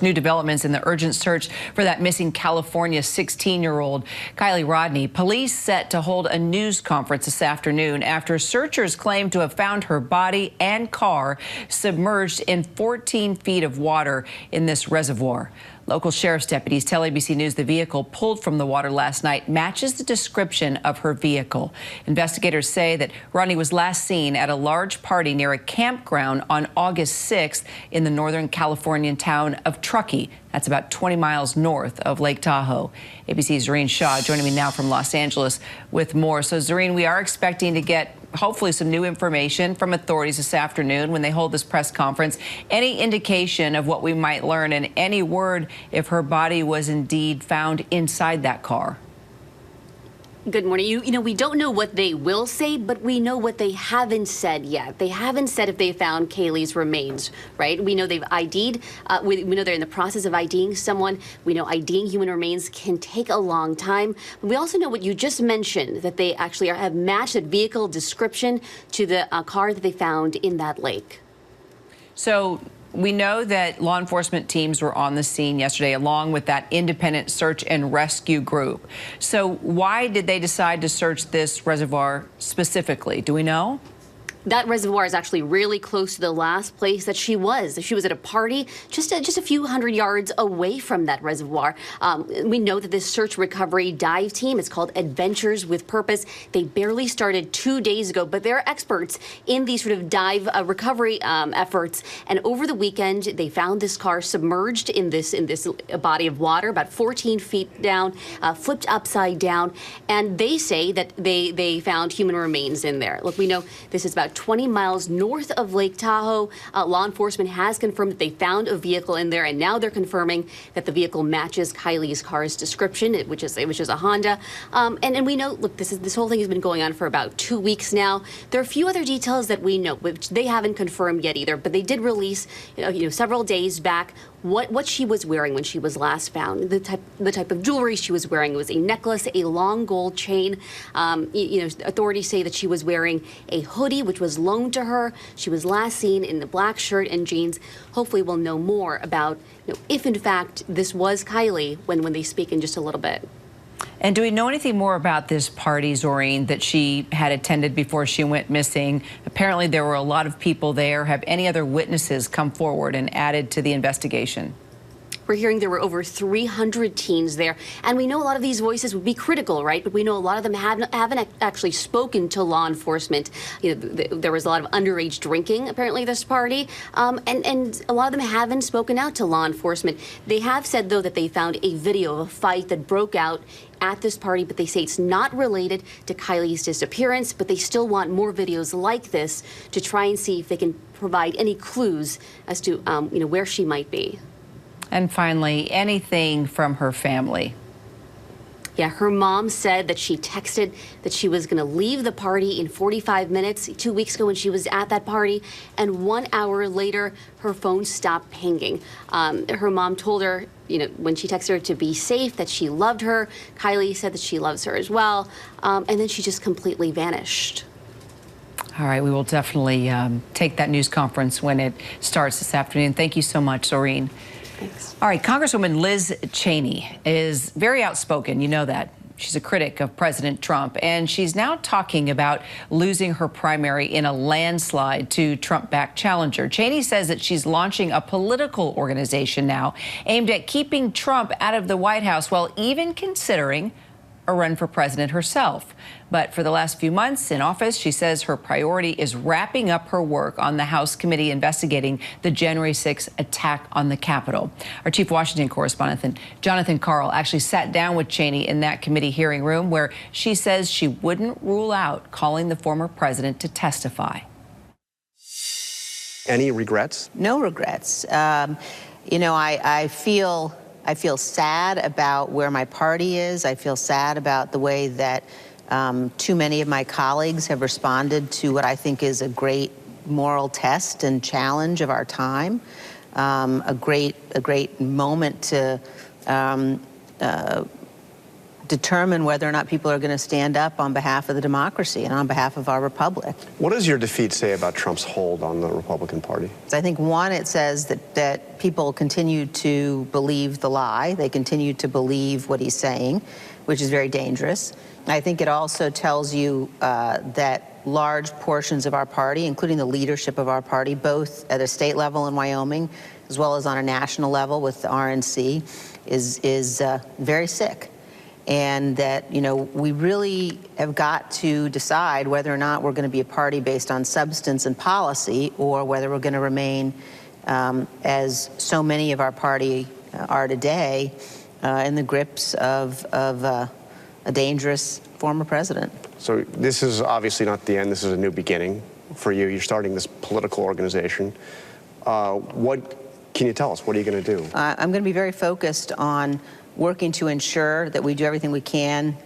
New developments in the urgent search for that missing California 16-year-old Kiely Rodni. Police set to hold a news conference this afternoon after searchers claim to have found her body and car submerged in 14 feet of water in this reservoir. Local sheriff's deputies tell ABC News the vehicle pulled from the water last night matches the description of her vehicle. Investigators say that Rodni was last seen at a large party near a campground on August 6th in the Northern Californian town of Truckee. That's about 20 miles north of Lake Tahoe. ABC's Zohreen Shah joining me now from Los Angeles with more. So, Zohreen, we are expecting to get hopefully some new information from authorities this afternoon when they hold this press conference. Any indication of what we might learn, and any word if her body was indeed found inside that car? Good morning. You know, we don't know what they will say, but we know what they haven't said yet. They haven't said if they found Kiely's remains, right? We know they've ID'd. We know they're in the process of IDing someone. We know IDing human remains can take a long time. But we also know what you just mentioned, that they actually have matched that vehicle description to the car that they found in that lake. So we know that law enforcement teams were on the scene yesterday, along with that independent search and rescue group. So why did they decide to search this reservoir specifically? Do we know? That reservoir is actually really close to the last place that she was. She was at a party just a few hundred yards away from that reservoir. We know that this search recovery dive team, it's called Adventures with Purpose. They barely started 2 days ago, but they're experts in these sort of dive recovery efforts. And over the weekend, they found this car submerged in this body of water, about 14 feet down, flipped upside down. And they say that they found human remains in there. Look, we know this is about 20 miles north of Lake Tahoe. Law enforcement has confirmed that they found a vehicle in there, and now they're confirming that the vehicle matches Kiely's car's description, which is a Honda. And we know, look, this whole thing has been going on for about 2 weeks now. There are a few other details that we know, which they haven't confirmed yet either, but they did release, several days back what she was wearing when she was last found. The type of jewelry she was wearing was a necklace, a long gold chain. Authorities say that she was wearing a hoodie, which was loaned to her. She was last seen in the black shirt and jeans. Hopefully we'll know more about if in fact this was Kiely when they speak in just a little bit. And do we know anything more about this party, Zohreen, that she had attended before she went missing? Apparently there were a lot of people there. Have any other witnesses come forward and added to the investigation? We're hearing there were over 300 teens there, and we know a lot of these voices would be critical, right? But we know a lot of them haven't actually spoken to law enforcement. There was a lot of underage drinking, apparently, this party, and a lot of them haven't spoken out to law enforcement. They have said, though, that they found a video of a fight that broke out at this party, but they say it's not related to Kiely's disappearance, but they still want more videos like this to try and see if they can provide any clues as to where she might be. And finally, anything from her family? Yeah, her mom said that she texted that she was going to leave the party in 45 minutes 2 weeks ago when she was at that party, and 1 hour later, her phone stopped pinging. Her mom told her, when she texted her to be safe, that she loved her. Kiely said that she loves her as well, and then she just completely vanished. All right, we will definitely take that news conference when it starts this afternoon. Thank you so much, Zohreen. Thanks. All right, Congresswoman Liz Cheney is very outspoken. You know that. She's a critic of President Trump, and she's now talking about losing her primary in a landslide to Trump-backed challenger. Cheney says that she's launching a political organization now aimed at keeping Trump out of the White House while even considering a run for president herself. But for the last few months in office, she says her priority is wrapping up her work on the House committee investigating the January 6th attack on the Capitol. Our chief Washington correspondent, Jonathan Karl, actually sat down with Cheney in that committee hearing room where she says she wouldn't rule out calling the former president to testify. Any regrets? No regrets. I feel sad about where my party is. I feel sad about the way that too many of my colleagues have responded to what I think is a great moral test and challenge of our time. A great moment to determine whether or not people are going to stand up on behalf of the democracy and on behalf of our republic. What does your defeat say about Trump's hold on the Republican Party? I think, one, it says that people continue to believe the lie. They continue to believe what he's saying, which is very dangerous. I think it also tells you that large portions of our party, including the leadership of our party, both at a state level in Wyoming as well as on a national level with the RNC, is very sick. And that, you know, we really have got to decide whether or not we're going to be a party based on substance and policy, or whether we're going to remain, as so many of our party are today, in the grips of a dangerous former president. So this is obviously not the end. This is a new beginning for you. You're starting this political organization. What can you tell us? What are you going to do? I'm going to be very focused on working to ensure that we do everything we can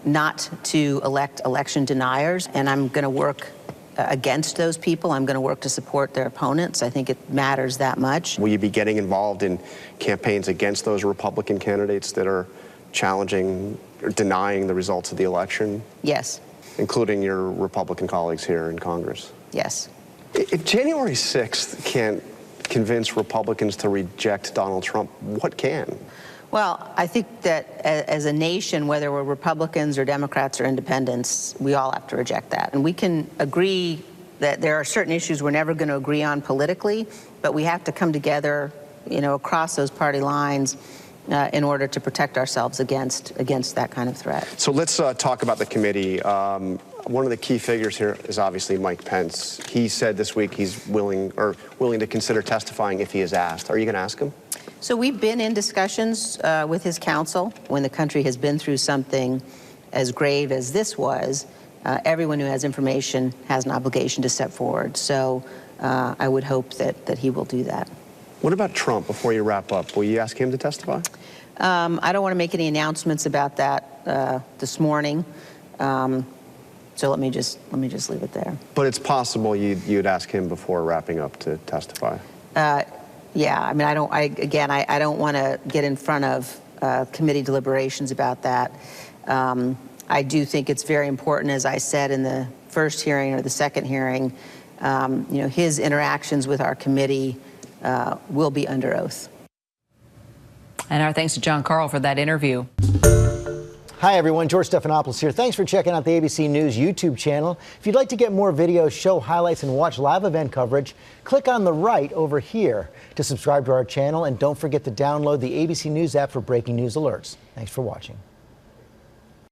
not to elect election deniers, and I'm going to work against those people. I'm going to work to support their opponents. I think it matters that much. Will you be getting involved in campaigns against those Republican candidates that are challenging or denying the results of the election? Yes. Including your Republican colleagues here in Congress? Yes. If January 6th can't convince Republicans to reject Donald Trump, what can? Well, I think that as a nation, whether we're Republicans or Democrats or independents, we all have to reject that. And we can agree that there are certain issues we're never going to agree on politically, but we have to come together, you know, across those party lines in order to protect ourselves against that kind of threat. So let's talk about the committee. One of the key figures here is obviously Mike Pence. He said this week he's willing to consider testifying if he is asked. Are you going to ask him? So we've been in discussions with his counsel. When the country has been through something as grave as this was, everyone who has information has an obligation to step forward. So I would hope that he will do that. What about Trump, before you wrap up? Will you ask him to testify? I don't want to make any announcements about that this morning. So let me just leave it there. But it's possible you'd ask him before wrapping up to testify. Yeah, I mean, I don't want to get in front of committee deliberations about that. I do think it's very important, as I said in the first hearing or the second hearing, you know, his interactions with our committee will be under oath. And our thanks to John Carl for that interview. Hi, everyone. George Stephanopoulos here. Thanks for checking out the ABC News YouTube channel. If you'd like to get more videos, show highlights, and watch live event coverage, click on the right over here to subscribe to our channel. And don't forget to download the ABC News app for breaking news alerts. Thanks for watching.